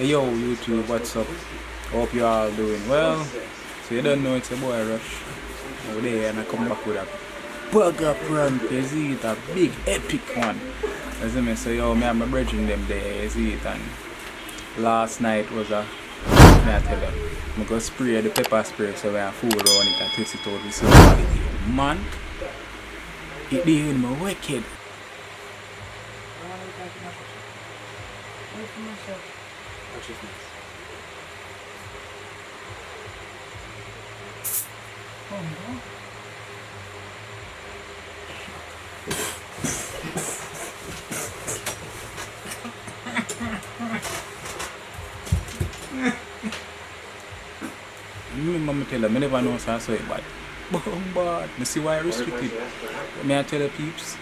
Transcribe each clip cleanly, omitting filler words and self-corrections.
Hey yo YouTube, what's up? Hope you all doing well. So you don't know it's a boy Rush. Over there and I come back with a burger prank. You see it, a big epic one. You see me? So yo, me and my brethren them there, you see it, and last night was a, may I tell you, I go spray the pepper spray so we have food around it and taste it out. We see what it is. Man, it did me wicked. Mama tell her, I never know so I saw it bad. But I see why I restricted. May I tell the peeps?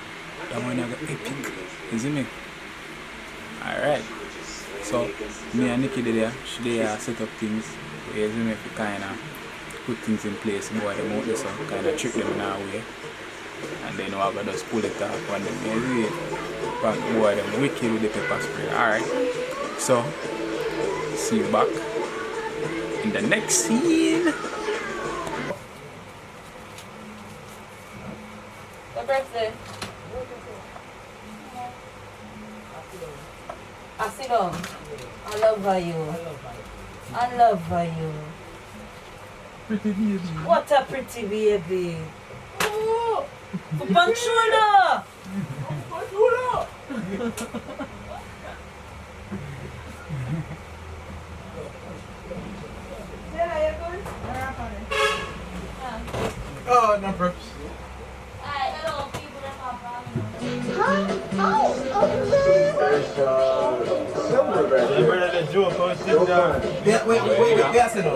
That one I got epic. You see me? Alright. So, me and Nikki there, they set up things. You see me? To kind of put things in place. Boy, them out there, so kind of trick them in our way. And then I got just pull it off on them. You see it? But boy, them wicked with the pepper spray. Alright. So, see you back in the next scene. What birthday? I sit down. I love you. I love you. Pretty baby. What a pretty baby. Oh, Panchula. Oh, no props. Hi, hello, people that The joke was sit down. Wait, I said no.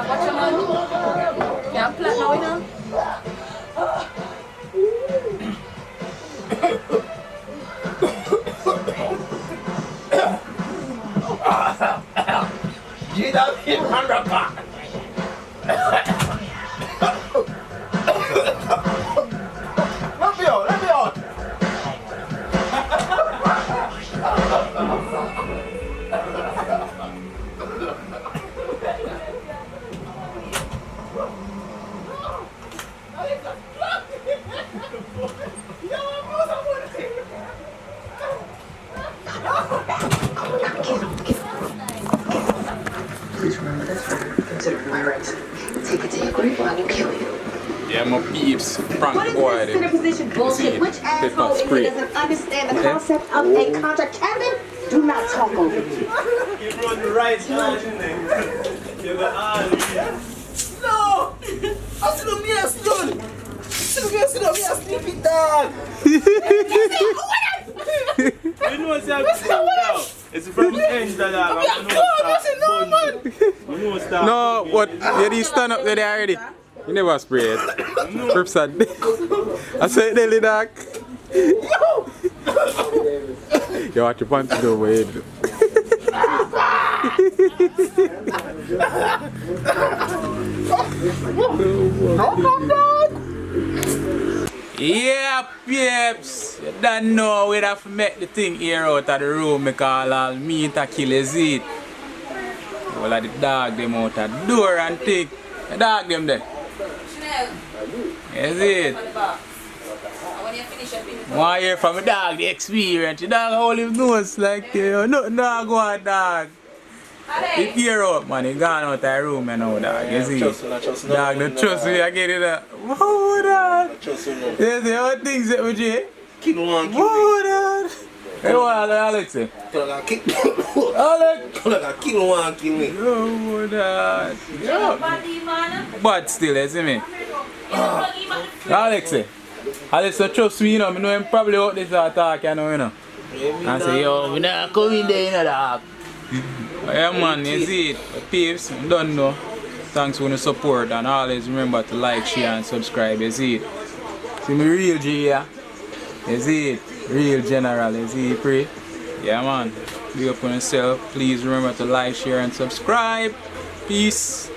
what's your name? Can't play now, you know? Get up in Mandaka. Let me out. Please remember this forever. Consider my rights. Take it to your grave while you kill you. Yeah, my peeps, prank What is boy. this center position bullshit? Which asshole in here doesn't understand the concept of a contract? Kevin, do not talk over me. You run the right hand in there. You got all No! I see the mirror stood! See the mirror sleeping dog! You know what's happening? It's from the end that I No, what? You didn't stand up there already. You never spray it. Perps are dead. I said daily dark. You watch your pants go away. Yep, yeps. You don't know we'd have to make the thing here out of the room. Me call all meat a kill is it. All of the dog them out the door and take. The dog them there. Is it? When you finish your business. Want hear from the dog the experience. The dog all his nose like nothing dog want dog. He tear up man, he gone out of the room and now dog. You see? Dog don't trust me, I get it up. Whoa dog. You see how things that with you? Whoa dog. Hey, what Alex say? Alex! Oh, that. But still, you see me? Alex say? Alice, trust me, you know, I know him probably out this attack, you know. And say, yo, we not coming there, you know, dog. Yeah, man, you see it. Peeps, you don't know. Thanks for the support and always remember to like, share and subscribe, you see it. See me real G, yeah? You see it? Real general, you see it, pray? Yeah, man. Be up on yourself. Please remember to like, share and subscribe. Peace.